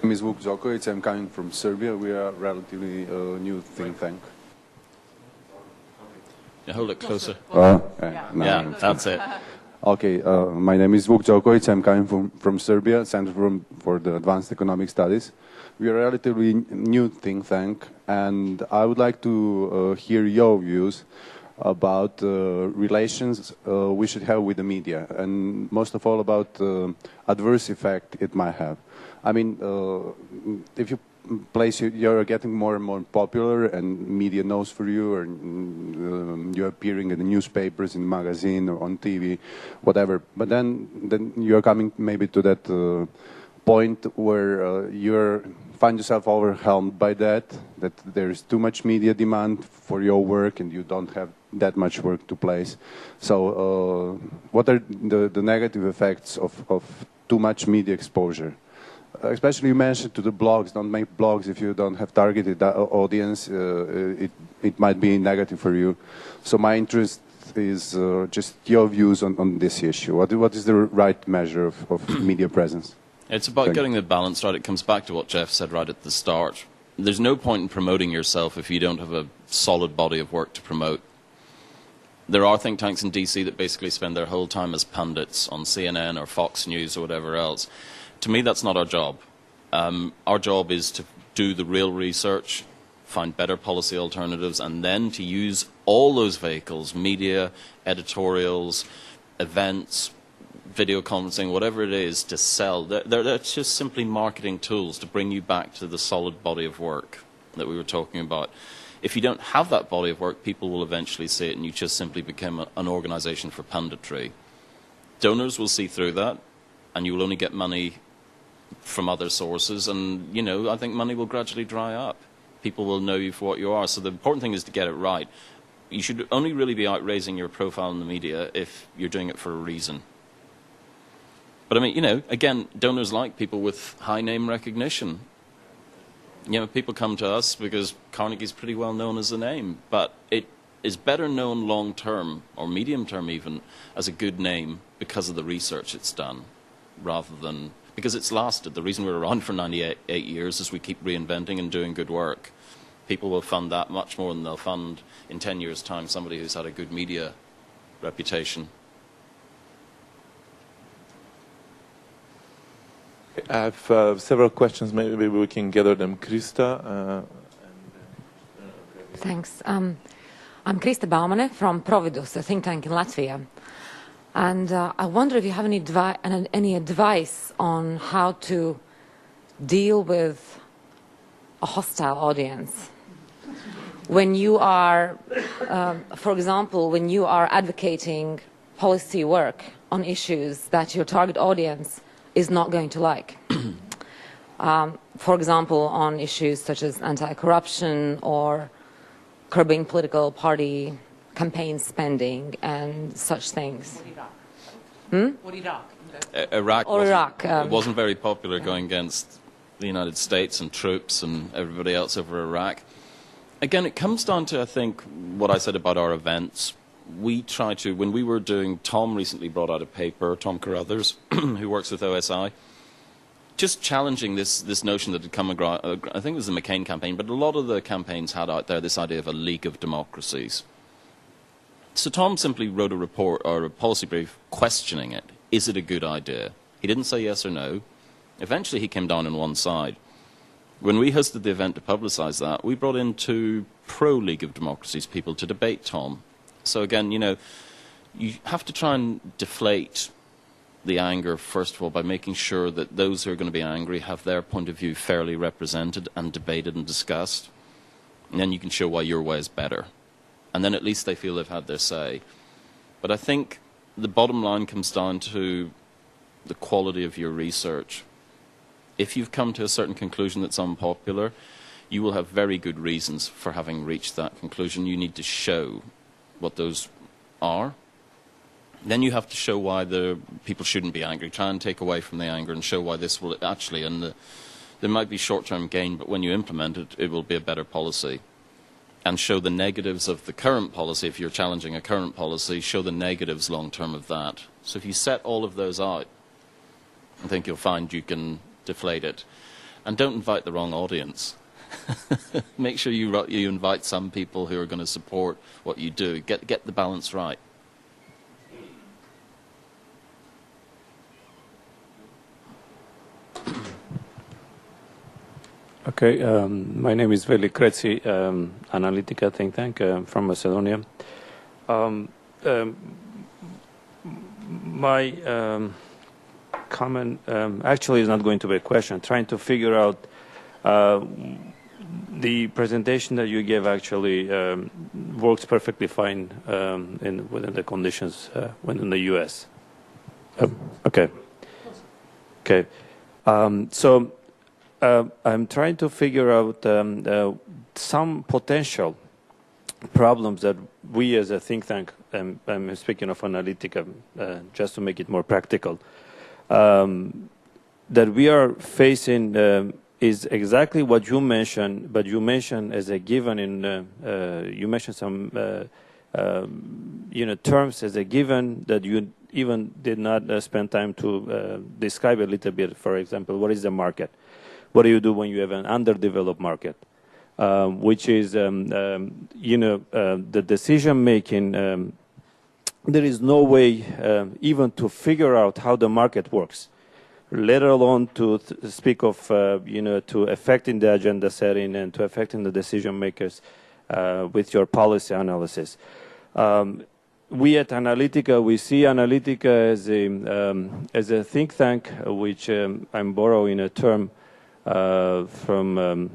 My name is Vuk Djokovic. I'm coming from Serbia. We are a relatively new think tank. Yeah, hold it closer. Yeah, that's it. Okay, my name is Vuk Djokovic. I'm coming from Serbia, Center for the Advanced Economic Studies. We are a relatively new think tank, and I would like to hear your views about relations we should have with the media, and most of all about adverse effect it might have. I mean, if you you're getting more and more popular, and media knows for you, and you're appearing in the newspapers, in the magazine, or on TV, whatever. But then you're coming maybe to that point where you find yourself overwhelmed by that there is too much media demand for your work, and you don't have that much work to place. So, what are the negative effects of too much media exposure? Especially you mentioned to the blogs, don't make blogs if you don't have targeted audience. It might be negative for you. So my interest is just your views on this issue. What is the right measure of media presence? It's about getting the balance right. It comes back to what Jeff said right at the start. There's no point in promoting yourself if you don't have a solid body of work to promote. There are think tanks in DC that basically spend their whole time as pundits on CNN or Fox News or whatever else. To me, that's not our job. Our job is to do the real research, find better policy alternatives, and then to use all those vehicles, media, editorials, events, video conferencing, whatever it is, to sell. They're just simply marketing tools to bring you back to the solid body of work that we were talking about. If you don't have that body of work, people will eventually see it, and you just simply become an organization for punditry. Donors will see through that, and you will only get money from other sources, and, you know, I think money will gradually dry up. People will know you for what you are, so the important thing is to get it right. You should only really be out raising your profile in the media if you're doing it for a reason. But I mean, you know, again, donors like people with high name recognition. You know, people come to us because Carnegie's pretty well known as a name, but it is better known long term, or medium term even, as a good name because of the research it's done, rather than because it's lasted. The reason we're around for 98 years is we keep reinventing and doing good work. People will fund that much more than they'll fund in 10 years' time somebody who's had a good media reputation. I have several questions. Maybe we can gather them. Krista? Thanks. I'm Krista Baumane from Providus, a think tank in Latvia. And I wonder if you have any advice on how to deal with a hostile audience. When you are, for example, when you are advocating policy work on issues that your target audience is not going to like. For example, on issues such as anti-corruption or curbing political party campaign spending and such things. Iraq Iraq. Wasn't very popular going against the United States and troops and everybody else over Iraq. Again, it comes down to, I think, what I said about our events. We try to, when we were doing, Tom recently brought out a paper, Tom Carruthers, who works with OSI, just challenging this notion that had come across, I think it was the McCain campaign, but a lot of the campaigns had out there this idea of a league of democracies. So Tom simply wrote a report or a policy brief questioning it. Is it a good idea? He didn't say yes or no. Eventually he came down on one side. When we hosted the event to publicize that, we brought in two pro-League of Democracies people to debate Tom. So again, you know, you have to try and deflate the anger, first of all, by making sure that those who are going to be angry have their point of view fairly represented and debated and discussed. And then you can show why your way is better. And then at least they feel they've had their say. But I think the bottom line comes down to the quality of your research. If you've come to a certain conclusion that's unpopular, you will have very good reasons for having reached that conclusion. You need to show what those are. Then you have to show why the people shouldn't be angry. Try and take away from the anger and show why this will actually, and there might be short-term gain, but when you implement it, it will be a better policy. And show the negatives of the current policy. If you're challenging a current policy, show the negatives long-term of that. So if you set all of those out, I think you'll find you can deflate it. And don't invite the wrong audience. Make sure you invite some people who are going to support what you do. Get the balance right. Okay, my name is Veli Kreci, Analytica think tank from Macedonia. My comment actually is not going to be a question. Trying to figure out the presentation that you gave actually works perfectly fine within the conditions within the U.S. Okay. So I'm trying to figure out some potential problems that we as a think tank, I'm speaking of Analytica, just to make it more practical, that we are facing is exactly what you mentioned, but you mentioned as a given you mentioned some terms as a given that you even did not spend time to describe a little bit. For example, what is the market? What do you do when you have an underdeveloped market? Which is, the decision making. There is no way even to figure out how the market works, let alone to speak of, to affecting the agenda setting and to affecting the decision makers with your policy analysis. We at Analytica, we see Analytica as a think tank, which I'm borrowing a term from